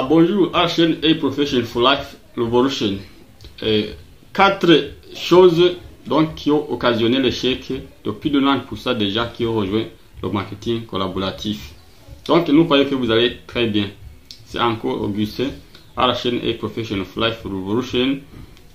Bonjour à la chaîne A-Profession for Life Revolution. 4 choses donc qui ont occasionné l'échec de plus de 90% des gens qui ont rejoint le marketing collaboratif. Donc nous croyons que vous allez très bien. C'est encore Augustin à la chaîne A-Profession for Life Revolution.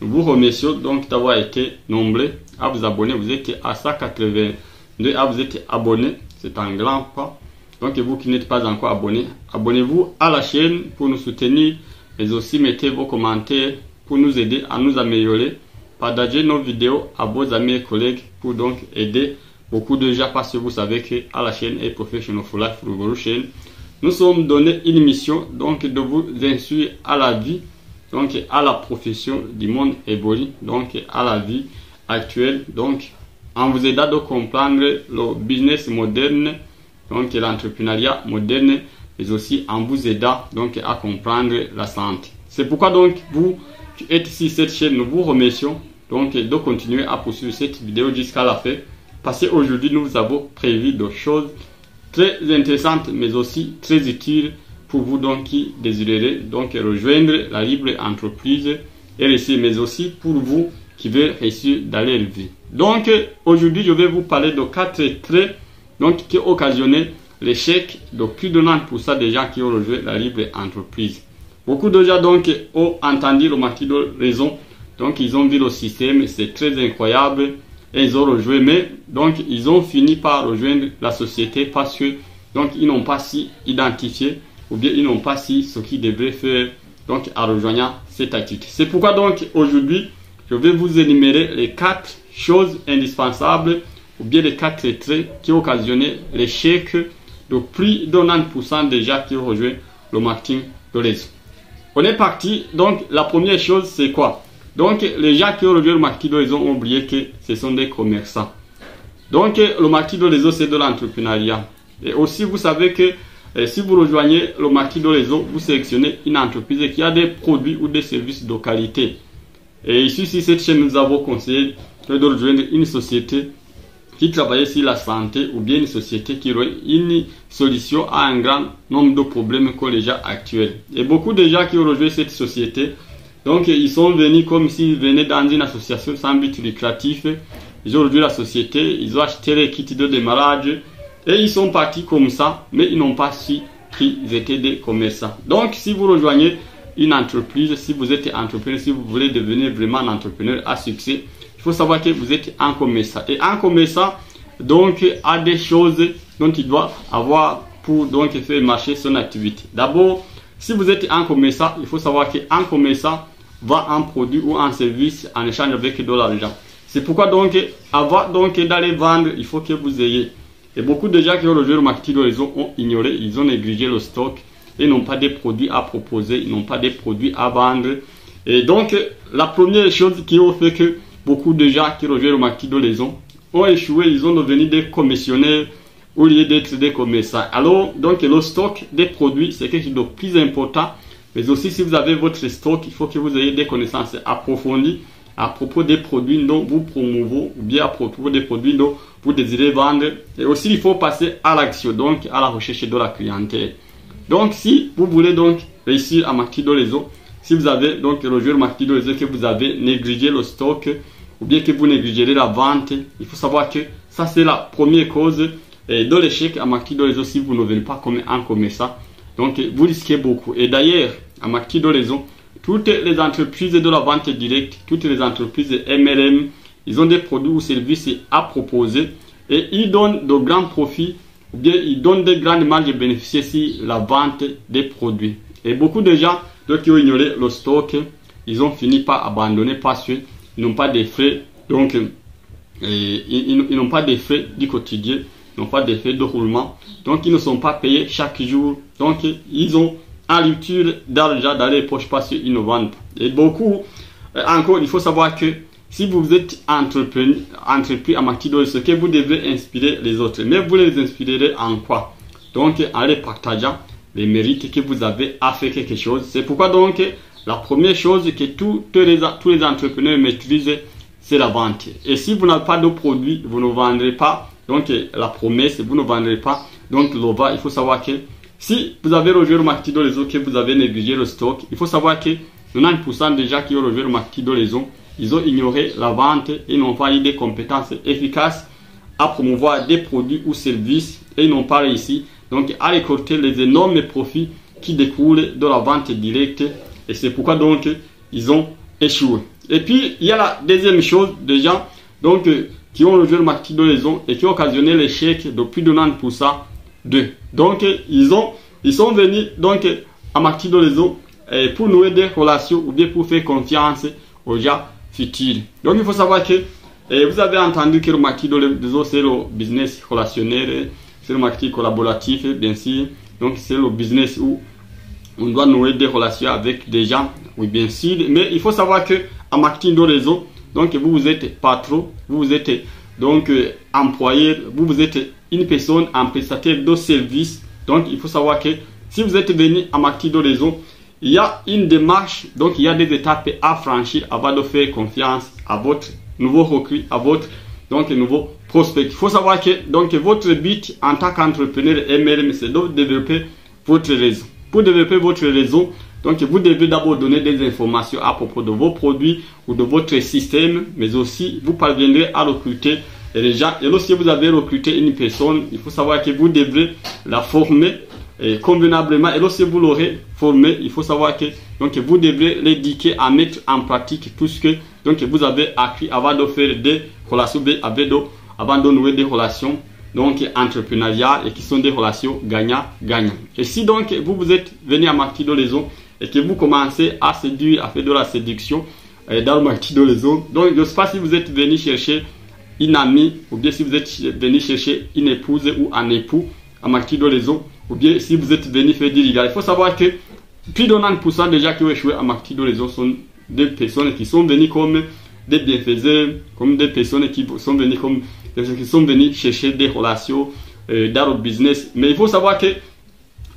Nous vous remercions donc d'avoir été nombreux à vous abonner. Vous êtes à 182 à vous être abonnés. C'est un grand pas. Donc vous qui n'êtes pas encore abonné, abonnez-vous à la chaîne pour nous soutenir, mais aussi mettez vos commentaires pour nous aider à nous améliorer. Partagez nos vidéos à vos amis et collègues pour donc aider beaucoup de gens, parce que vous savez que à la chaîne A-Profession for Life Revolution, nous sommes donnés une mission donc de vous instruire à la vie, donc à la profession du monde évolue, donc à la vie actuelle, donc en vous aidant de comprendre le business moderne, donc l'entrepreneuriat moderne, mais aussi en vous aidant donc à comprendre la santé. C'est pourquoi donc vous qui êtes sur cette chaîne, nous vous remercions donc de continuer à poursuivre cette vidéo jusqu'à la fin, parce qu'aujourd'hui nous avons prévu des choses très intéressantes, mais aussi très utiles pour vous donc qui désirerez donc rejoindre la libre entreprise et réussir, mais aussi pour vous qui veulent réussir dans leur vie. Donc aujourd'hui je vais vous parler de 4 traits donc qui ont occasionné l'échec de plus de 90% des gens qui ont rejoint la libre entreprise. Beaucoup de gens donc ont entendu le marketing de raison, donc ils ont vu le système, c'est très incroyable, et ils ont rejoint, mais donc ils ont fini par rejoindre la société parce que donc ils n'ont pas si identifié ou bien ils n'ont pas si ce qu'ils devraient faire donc en rejoignant cette activité. C'est pourquoi donc aujourd'hui je vais vous énumérer les 4 choses indispensables ou bien les 4 traits qui ont occasionné l'échec de plus de 90% des gens qui ont rejoint le marketing de réseau. On est parti, donc la première chose c'est quoi? Donc les gens qui ont rejoint le marketing de réseau ont oublié que ce sont des commerçants. Donc le marketing de réseau c'est de l'entrepreneuriat. Et aussi vous savez que si vous rejoignez le marketing de réseau, vous sélectionnez une entreprise qui a des produits ou des services de qualité. Et ici sur cette chaîne nous avons conseillé de rejoindre une société qui travaillait sur la santé ou bien une société qui aurait une solution à un grand nombre de problèmes que les gens actuels. Et beaucoup de gens qui ont rejoint cette société, donc ils sont venus comme s'ils venaient dans une association sans but lucratif. Ils ont rejoint la société, ils ont acheté les kits de démarrage et ils sont partis comme ça, mais ils n'ont pas su qu'ils étaient des commerçants. Donc si vous rejoignez une entreprise, si vous êtes entrepreneur, si vous voulez devenir vraiment un entrepreneur à succès, il faut savoir que vous êtes un commerçant. Et un commerçant donc a des choses dont il doit avoir pour donc faire marcher son activité. D'abord, si vous êtes un commerçant, il faut savoir qu'un commerçant vend un produit ou un service en échange avec de l'argent. C'est pourquoi donc avant donc d'aller vendre, il faut que vous ayez. Et beaucoup de gens qui ont rejoint le marketing de réseau ont ignoré, ils ont négligé le stock et n'ont pas des produits à proposer, ils n'ont pas des produits à vendre. Et donc la première chose qui a fait que beaucoup de gens qui rejoignent le marketing de réseau ont échoué, ils ont devenu des commissionnaires au lieu d'être des commerçants. Alors, donc le stock des produits, c'est quelque chose de plus important. Mais aussi, si vous avez votre stock, il faut que vous ayez des connaissances approfondies à propos des produits dont vous promouvez ou bien à propos des produits dont vous désirez vendre. Et aussi, il faut passer à l'action, donc à la recherche de la clientèle. Donc, si vous voulez donc réussir à marketing de réseau, si vous avez donc rejoint le marketing de réseau, que vous avez négligé le stock ou bien que vous négligez la vente, il faut savoir que ça c'est la première cause de l'échec à marketing de réseau si vous ne venez pas comme un commerçant. Donc vous risquez beaucoup. Et d'ailleurs, à marketing de réseau, toutes les entreprises de la vente directe, toutes les entreprises MLM, ils ont des produits ou services à proposer et ils donnent de grands profits ou bien ils donnent des grandes marges de bénéficier sur la vente des produits. Et beaucoup de gens donc, qui ont ignoré le stock, ils ont fini par abandonner parce qu'ils n'ont pas de frais, donc ils n'ont pas de frais du quotidien, ils n'ont pas de frais de roulement, donc ils ne sont pas payés chaque jour, donc ils ont en rupture d'argent dans les poches parce qu'ils ne vendent pas. Et beaucoup, encore il faut savoir que si vous êtes entrepris à marketing de réseau, que vous devez inspirer les autres, mais vous les inspirerez en quoi? Donc en les partageant les mérites que vous avez à faire quelque chose. C'est pourquoi donc la première chose que tous les entrepreneurs maîtrisent, c'est la vente. Et si vous n'avez pas de produit, vous ne vendrez pas. Donc la promesse, vous ne vendrez pas. Donc il faut savoir que si vous avez rejoint le marketing dans les eaux, que vous avez négligé le stock, il faut savoir que 90% des gens qui ont rejoint le marketing dans les eaux, ils ont ignoré la vente et n'ont pas eu des compétences efficaces à promouvoir des produits ou services et ils n'ont pas réussi donc à récolter les énormes profits qui découlent de la vente directe et c'est pourquoi donc ils ont échoué. Et puis il y a la deuxième chose des gens donc qui ont rejoint le marketing de liaison et qui ont occasionné l'échec de plus de 90% d'eux. Donc ils sont venus donc à marketing de liaison pour nouer des relations ou bien pour faire confiance aux gens futurs. Donc il faut savoir que vous avez entendu que le marketing de liaison c'est le business relationnel, c'est le marketing collaboratif bien sûr. Donc c'est le business où on doit nouer des relations avec des gens, oui bien sûr. Mais il faut savoir que en marketing de liaison, donc vous êtes patron, vous êtes donc employé, vous êtes une personne en prestataire de service. Donc il faut savoir que si vous êtes venu en marketing de liaison, il y a une démarche, donc il y a des étapes à franchir avant de faire confiance à votre nouveau recrue, à votre donc nouveau prospect. Il faut savoir que donc votre but en tant qu'entrepreneur MLM, c'est de développer votre réseau. Pour développer votre réseau, donc vous devez d'abord donner des informations à propos de vos produits ou de votre système, mais aussi vous parviendrez à recruter les gens. Et lorsque vous avez recruté une personne, il faut savoir que vous devrez la former convenablement. Et lorsque vous l'aurez formé, il faut savoir que donc vous devrez l'éduquer à mettre en pratique tout ce que donc vous avez appris avant de faire des relations, avant de nouer des relations donc entrepreneuriales et qui sont des relations gagnant-gagnant. Et si donc vous êtes venu à marketing de liaison et que vous commencez à séduire, à faire de la séduction dans le marketing de liaison, donc je ne sais pas si vous êtes venu chercher une amie ou bien si vous êtes venu chercher une épouse ou un époux à marketing de liaison ou bien si vous êtes venu faire du légal. Il faut savoir que plus de 90% des gens qui ont échoué à marketing de liaison sont des personnes qui sont venues comme des bienfaiseurs, comme des personnes qui sont venues comme qui sont venus chercher des relations dans le business. Mais il faut savoir que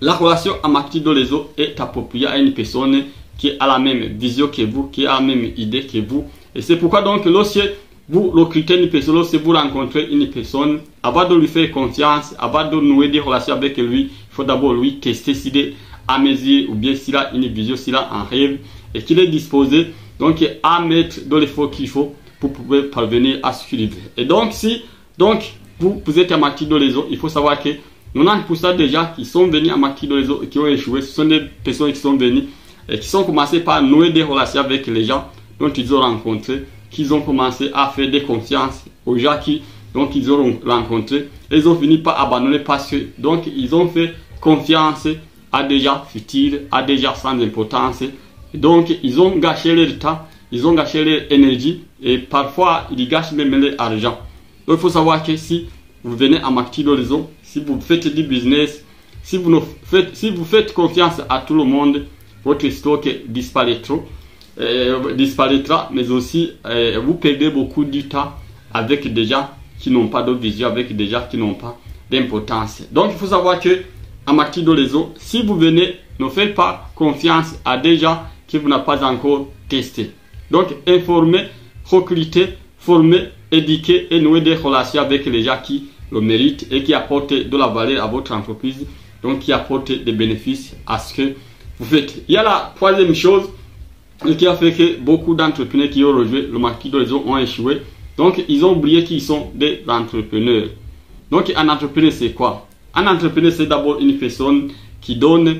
la relation en marketing de liaison est appropriée à une personne qui a la même vision que vous, qui a la même idée que vous. Et c'est pourquoi donc lorsque vous recrutez une personne, lorsque vous rencontrez une personne, avant de lui faire confiance, avant de nouer des relations avec lui, il faut d'abord lui tester s'il est à mesure ou bien s'il a une vision, s'il a un rêve et qu'il est disposé donc à mettre de l'effort qu'il faut pour pouvoir parvenir à ce qu'il veut. Et donc si vous êtes à marketing de liaison, il faut savoir que 90% des gens qui sont venus à marketing de liaison et qui ont échoué, ce sont des personnes qui sont venues et qui sont commencé par nouer des relations avec les gens dont ils ont rencontré, qu'ils ont commencé à faire des confiances aux gens qui donc ils ont rencontré. Et ils ont fini par abandonner parce que donc ils ont fait confiance à des gens futiles, à des gens sans importance. Et donc ils ont gâché leur temps, ils ont gâché leur énergie et parfois ils gâchent même leur argent. Donc il faut savoir que si vous venez à marketing de liaison, si vous faites du business, si vous faites confiance à tout le monde, votre stock disparaîtra, mais aussi vous perdez beaucoup du temps avec des gens qui n'ont pas de vision, avec des gens qui n'ont pas d'importance. Donc il faut savoir que à marketing de liaison, si vous venez, ne faites pas confiance à des gens que vous n'avez pas encore testé. Donc informez, recrutez, formez, éduquez et nouez des relations avec les gens qui le méritent et qui apportent de la valeur à votre entreprise, donc qui apportent des bénéfices à ce que vous faites. Il y a la troisième chose qui a fait que beaucoup d'entrepreneurs qui ont rejoint le marketing de liaison ont échoué. Donc ils ont oublié qu'ils sont des entrepreneurs. Donc un entrepreneur c'est quoi? Un entrepreneur c'est d'abord une personne qui donne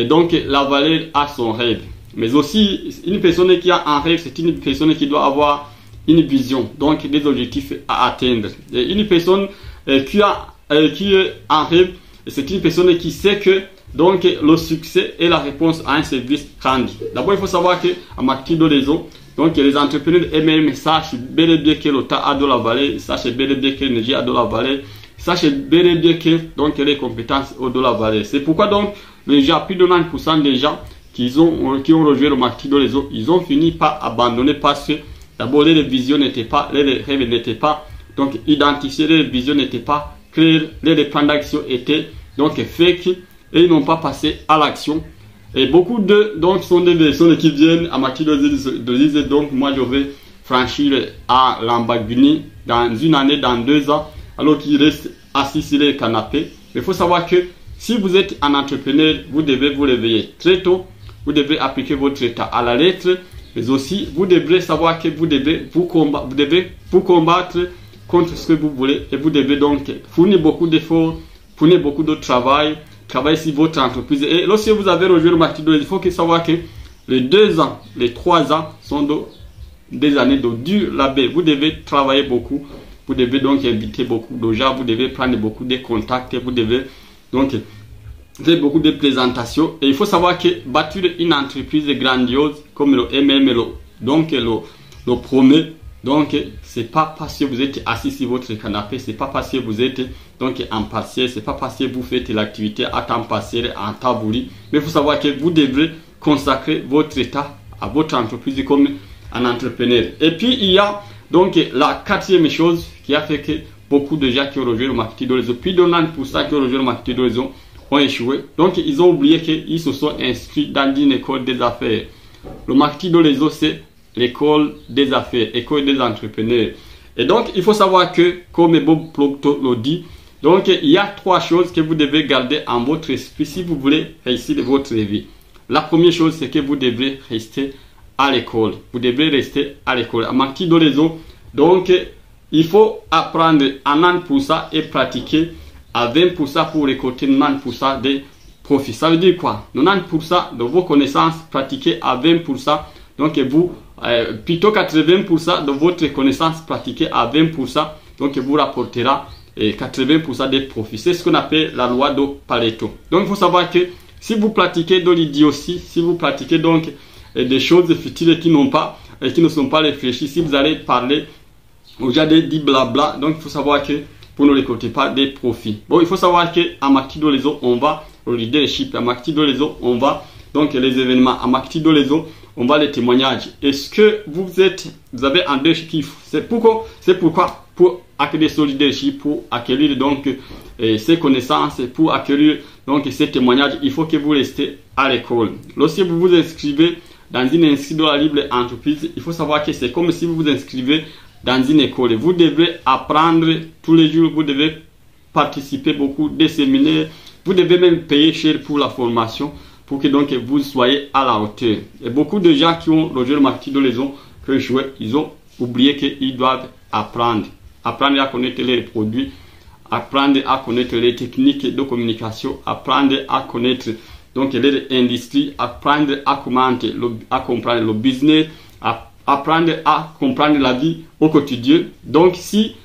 donc la valeur à son rêve. Mais aussi une personne qui a un rêve, c'est une personne qui doit avoir une vision, donc des objectifs à atteindre. Et une personne qui est en rêve, c'est une personne qui sait que donc le succès est la réponse à un service rendu. D'abord il faut savoir que en marketing de liaison, donc les entrepreneurs eux-mêmes sachent bel et bien que le temps a de la valeur, sachent bel et bien que l'énergie a de la valeur, sachent bel et bien que donc les compétences ont de la valeur. C'est pourquoi donc les gens, plus de 90% des gens qui ont rejoint le marketing de liaison, ils ont fini par abandonner parce que d'abord les visions n'étaient pas, les rêves n'étaient pas donc identifiés, les visions n'étaient pas claires, les plans d'action étaient donc fake et ils n'ont pas passé à l'action. Et beaucoup de donc sont des personnes qui viennent à marketing de liaison, donc moi je vais franchir à Lamborghini dans une année, dans 2 ans, alors qu'ils restent assis sur les canapés. Mais il faut savoir que si vous êtes un entrepreneur, vous devez vous réveiller très tôt, vous devez appliquer votre état à la lettre, mais aussi vous devrez savoir que vous devez vous combattre contre ce que vous voulez et vous devez donc fournir beaucoup d'efforts, fournir beaucoup de travailler sur votre entreprise. Et lorsque vous avez rejoint le marketing de réseau, il faut savoir que les 2 ans, les 3 ans sont des années de dur labeur. Vous devez travailler beaucoup, vous devez donc inviter beaucoup de gens, vous devez prendre beaucoup de contacts, vous devez donc faire beaucoup de présentations. Et il faut savoir que bâtir une entreprise grandiose comme le MM le promet, donc c'est pas parce que vous êtes assis sur votre canapé, c'est pas parce que vous êtes donc en partiel, c'est pas parce que vous faites l'activité à temps partiel, en temps voulu, mais il faut savoir que vous devrez consacrer votre état à votre entreprise comme un entrepreneur. Et puis il y a donc la 4e chose qui a fait que beaucoup de gens qui ont rejoint le marketing de réseau, plus de 90% qui ont rejoint le marketing de réseau ont échoué. Donc ils ont oublié qu'ils se sont inscrits dans une école des affaires. Le marketing de réseau, c'est l'école des affaires, école des entrepreneurs. Et donc il faut savoir que, comme Bob Proctor le dit, donc il y a 3 choses que vous devez garder en votre esprit si vous voulez réussir votre vie. La première chose, c'est que vous devrez rester à l'école. Vous devrez rester à l'école. En marketing de réseau, donc il faut apprendre à 90% et pratiquer à 20% pour récolter 90% des profits. Ça veut dire quoi? 90% de vos connaissances pratiquées à 20%. Donc vous, plutôt 80% de votre connaissance pratiquée à 20%. Donc vous rapportera 80% des profits. C'est ce qu'on appelle la loi de Pareto. Donc il faut savoir que si vous pratiquez de l'idiotie, si vous pratiquez donc des choses futiles qui ne sont pas réfléchies, si vous allez parler aux gens dit blabla, donc il faut savoir que vous ne récoltez pas des profits. Bon, il faut savoir qu'en marketing de réseau, on va au leadership, en marketing de réseau, on va donc les événements, en marketing de réseau, on va les témoignages. Est-ce que vous avez un leadership? C'est pourquoi pour acquérir ce leadership, pour acquérir donc ces connaissances, pour acquérir donc ces témoignages, il faut que vous restez à l'école. Lorsque vous vous inscrivez dans une inscription de la libre entreprise, il faut savoir que c'est comme si vous vous inscrivez dans une école. Vous devez apprendre tous les jours, vous devez participer beaucoup des séminaires, vous devez même payer cher pour la formation pour que donc vous soyez à la hauteur. Et beaucoup de gens qui ont rejoint le marketing de réseau, ils ont oublié qu'ils doivent apprendre à connaître les produits, apprendre à connaître les techniques de communication, apprendre à connaître donc les industries, apprendre à comprendre le business, apprendre à comprendre la vie au quotidien. Donc si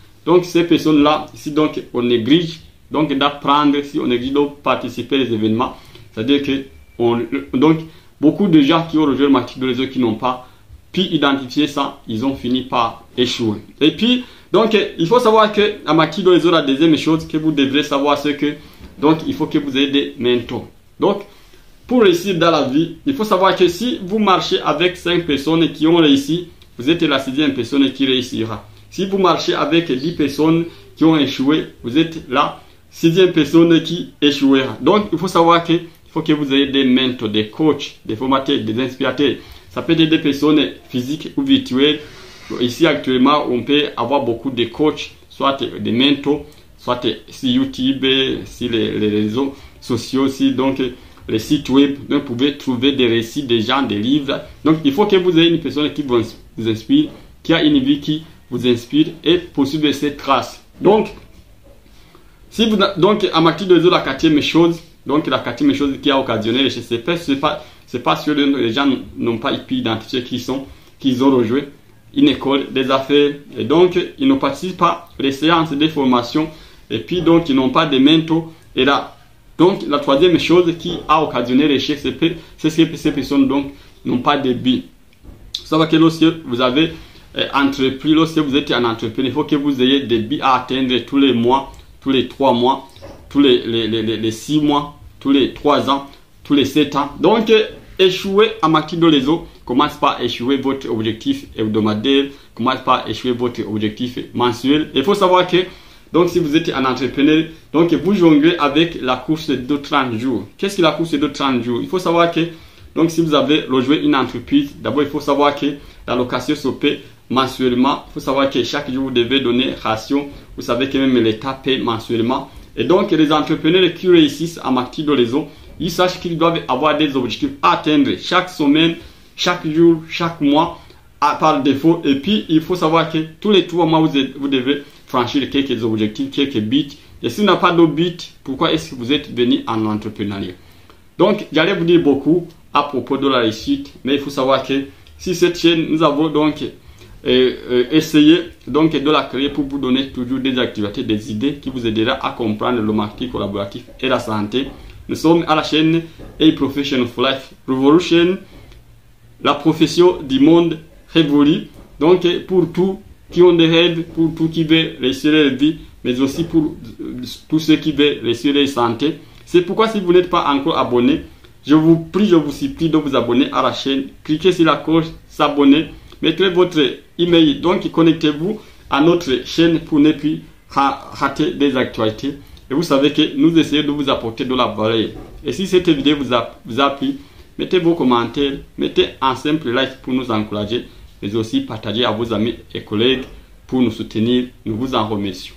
ces personnes-là, si donc on néglige donc d'apprendre, si on néglige de participer aux événements, c'est-à-dire que donc beaucoup de gens qui ont rejoint le marketing de réseau qui n'ont pas pu identifier ça, ils ont fini par échouer. Et puis donc il faut savoir que en marketing de réseau, la deuxième chose que vous devrez savoir, c'est que donc il faut que vous ayez des mentors. Donc pour réussir dans la vie, il faut savoir que si vous marchez avec 5 personnes qui ont réussi, vous êtes la 6e personne qui réussira. Si vous marchez avec 10 personnes qui ont échoué, vous êtes la 6e personne qui échouera. Donc il faut savoir que faut que vous ayez des mentors, des coachs, des formateurs, des inspirateurs. Ça peut être des personnes physiques ou virtuelles. Ici actuellement, on peut avoir beaucoup de coachs, soit des mentors, soit sur YouTube, sur les réseaux sociaux aussi, donc les sites web. Donc vous pouvez trouver des récits, des gens, des livres. Donc il faut que vous ayez une personne qui vous inspire, qui a une vie qui vous inspire et poursuivre ses traces. Donc, si vous, donc à partir de la 4e chose, donc la 4e chose qui a occasionné l'échec, c'est pas sûr que les gens n'ont pas pu identifier qu'ils ont rejoint une école des affaires, et donc ils ne participent pas aux séances de formation, et puis donc ils n'ont pas de mentors. Et là, donc la 3e chose qui a occasionné l'échec, c'est que ces personnes donc n'ont pas de but. Vous savez que lorsque vous avez entrepris, lorsque vous êtes un entrepreneur, il faut que vous ayez des buts à atteindre tous les mois, tous les 3 mois, tous les 6 mois, tous les 3 ans, tous les 7 ans. Donc, échouer en marketing de réseau, commence par échouer votre objectif hebdomadaire, commence par échouer votre objectif mensuel. Il faut savoir que, donc, si vous êtes un entrepreneur, donc vous jonglez avec la course de 30 jours. Qu'est-ce que la course de 30 jours? Il faut savoir que, donc, si vous avez rejoint une entreprise, d'abord, il faut savoir que la location se paie mensuellement. Il faut savoir que chaque jour, vous devez donner ration. Vous savez que même l'État paie mensuellement. Et donc, les entrepreneurs qui réussissent à marquer dans les eaux, ils sachent qu'ils doivent avoir des objectifs à atteindre chaque semaine, chaque jour, chaque mois, par défaut. Et puis, il faut savoir que tous les 3 mois, vous devez franchir quelques objectifs, quelques buts. Et si vous n'avez pas de buts, pourquoi est-ce que vous êtes venu en entrepreneuriat? Donc, j'allais vous dire beaucoup à propos de la réussite, mais il faut savoir que si cette chaîne, nous avons donc essayé donc de la créer pour vous donner toujours des activités, des idées qui vous aideront à comprendre le marketing collaboratif et la santé. Nous sommes à la chaîne A Profession for Life Revolution, la profession du monde révolue. Donc, pour tous qui ont des rêves, pour tous qui veulent réussir leur vie, mais aussi pour tous ceux qui veulent réussir leur santé. C'est pourquoi si vous n'êtes pas encore abonné, je vous prie, je vous supplie de vous abonner à la chaîne. Cliquez sur la cloche, s'abonner, mettez votre email. Donc, connectez-vous à notre chaîne pour ne plus rater des actualités. Et vous savez que nous essayons de vous apporter de la valeur. Et si cette vidéo vous a plu, mettez vos commentaires, mettez un simple like pour nous encourager, mais aussi partagez à vos amis et collègues pour nous soutenir. Nous vous en remercions.